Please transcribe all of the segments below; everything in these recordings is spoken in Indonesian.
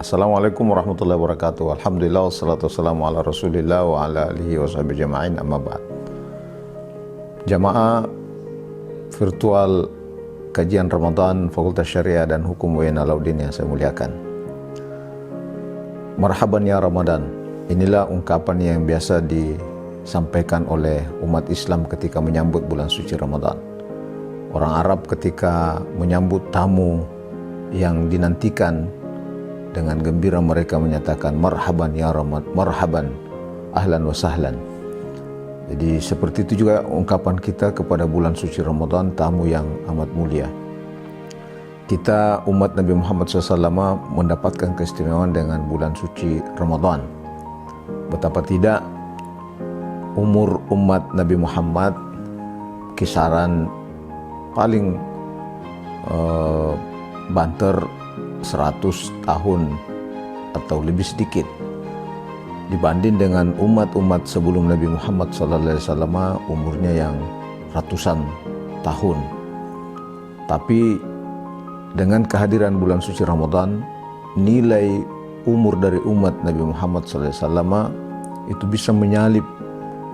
Assalamualaikum warahmatullahi wabarakatuh. Alhamdulillah wassalatu wassalamu ala Rasulillah wa ala alihi wa sahbihi jama'in, amma ba'd. Jamaah virtual kajian Ramadan Fakultas Syariah dan Hukum UIN Alauddin yang saya muliakan. Marhaban ya Ramadan. Inilah ungkapan yang biasa disampaikan oleh umat Islam ketika menyambut bulan suci Ramadan. Orang Arab ketika menyambut tamu yang dinantikan, dengan gembira mereka menyatakan marhaban ya Ramadan, marhaban, ahlan wa sahlan. Jadi seperti itu juga ungkapan kita kepada bulan suci Ramadan, tamu yang amat mulia. Kita umat Nabi Muhammad SAW mendapatkan keistimewaan dengan bulan suci Ramadan. Betapa tidak umur umat Nabi Muhammad kisaran paling banter 100 tahun atau lebih sedikit dibanding dengan umat-umat sebelum Nabi Muhammad SAW umurnya yang ratusan tahun. Tapi dengan kehadiran bulan suci Ramadan, nilai umur dari umat Nabi Muhammad SAW itu bisa menyalip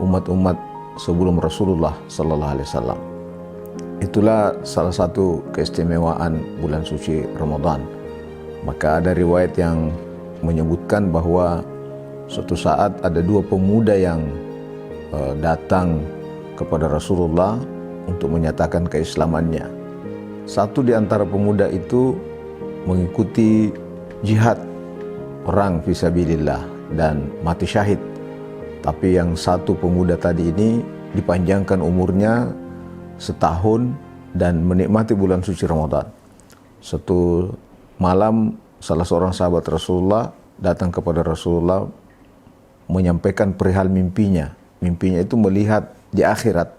umat-umat sebelum Rasulullah SAW. Itulah salah satu keistimewaan bulan suci Ramadan. Maka ada riwayat yang menyebutkan bahwa suatu saat ada dua pemuda yang datang kepada Rasulullah untuk menyatakan keislamannya. Satu di antara pemuda itu mengikuti jihad perang fisabilillah dan mati syahid. Tapi yang satu pemuda tadi ini dipanjangkan umurnya setahun dan menikmati bulan suci Ramadan. Suatu malam salah seorang sahabat Rasulullah datang kepada Rasulullah menyampaikan perihal mimpinya. Mimpinya itu melihat di akhirat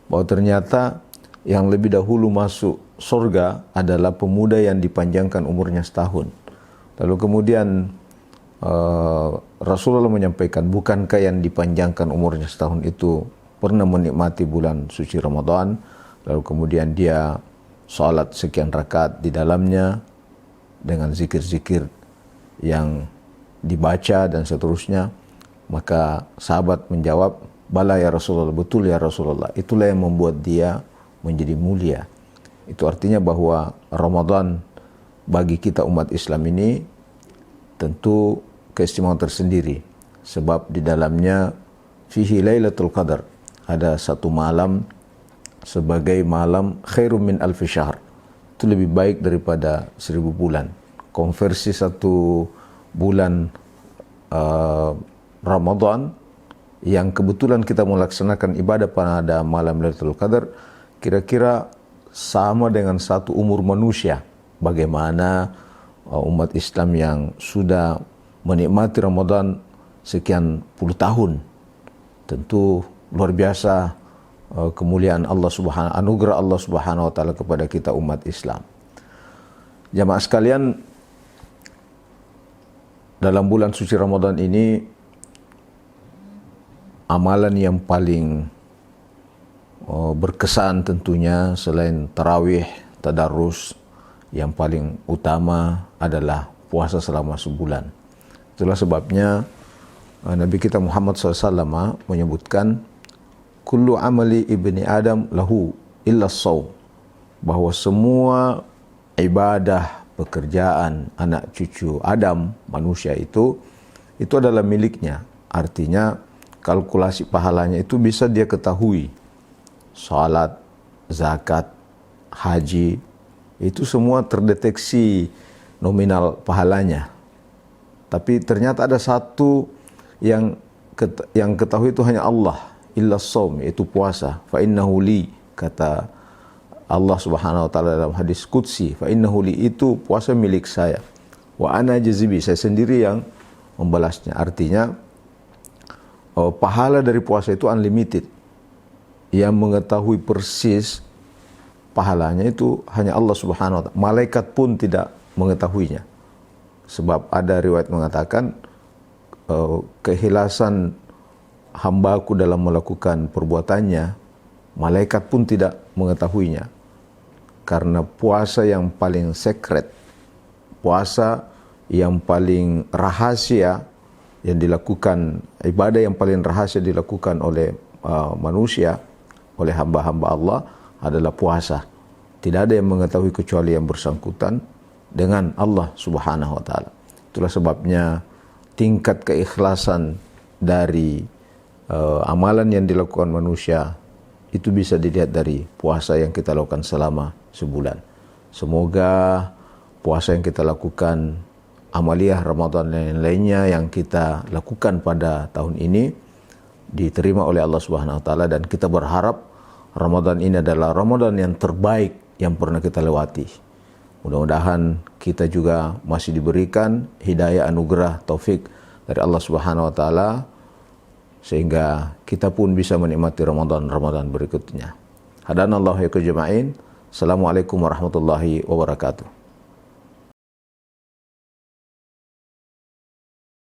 bahwa ternyata yang lebih dahulu masuk surga adalah pemuda yang dipanjangkan umurnya setahun. Lalu kemudian Rasulullah menyampaikan, bukankah yang dipanjangkan umurnya setahun itu pernah menikmati bulan suci Ramadan? Lalu kemudian dia salat sekian rakaat di dalamnya dengan zikir-zikir yang dibaca dan seterusnya. Maka sahabat menjawab, bala ya Rasulullah, betul ya Rasulullah, itulah yang membuat dia menjadi mulia. Itu artinya bahwa Ramadan bagi kita umat Islam ini tentu keistimewaan tersendiri, sebab di dalamnya fihi lailatul qadar, ada satu malam sebagai malam khairum min alfi syahr, itu lebih baik daripada 1000 bulan. Konversi satu bulan Ramadan yang kebetulan kita melaksanakan ibadah pada malam Lailatul Qadar kira-kira sama dengan satu umur manusia. Bagaimana umat Islam yang sudah menikmati Ramadan sekian puluh tahun, tentu luar biasa kemuliaan Allah Subhanahu, anugerah Allah Subhanahu wa taala kepada kita umat Islam. Jamaah sekalian, dalam bulan suci Ramadan ini amalan yang paling berkesan tentunya selain tarawih, tadarus, yang paling utama adalah puasa selama sebulan. Itulah sebabnya Nabi kita Muhammad SAW menyebutkan kullu amali ibni Adam lahu illa shaum, bahwa semua ibadah, pekerjaan anak cucu Adam, manusia itu adalah miliknya. Artinya kalkulasi pahalanya itu bisa dia ketahui. Salat, zakat, haji, itu semua terdeteksi nominal pahalanya. Tapi ternyata ada satu yang ketahui itu hanya Allah, illa shaum, yaitu puasa. Fa innahu li, kata Allah Subhanahu wa taala dalam hadis qudsi, fa innahu li, itu puasa milik saya. Wa ana jazibi, saya sendiri yang membalasnya. Artinya pahala dari puasa itu unlimited. Yang mengetahui persis pahalanya itu hanya Allah Subhanahu wa taala. Malaikat pun tidak mengetahuinya. Sebab ada riwayat mengatakan keikhlasan hambaku dalam melakukan perbuatannya, malaikat pun tidak mengetahuinya. Karena puasa yang paling secret, puasa yang paling rahasia yang dilakukan, ibadah yang paling rahasia dilakukan oleh manusia, oleh hamba-hamba Allah adalah puasa. Tidak ada yang mengetahui kecuali yang bersangkutan dengan Allah Subhanahu wa taala. Itulah sebabnya tingkat keikhlasan dari amalan yang dilakukan manusia itu bisa dilihat dari puasa yang kita lakukan selama sebulan. Semoga puasa yang kita lakukan, amaliyah Ramadan dan lainnya yang kita lakukan pada tahun ini diterima oleh Allah Subhanahu wa taala, dan kita berharap Ramadan ini adalah Ramadan yang terbaik yang pernah kita lewati. Mudah-mudahan kita juga masih diberikan hidayah, anugerah, taufik dari Allah Subhanahu wa taala sehingga kita pun bisa menikmati Ramadan berikutnya. Hadanallahu ya jama'in. Assalamualaikum warahmatullahi wabarakatuh.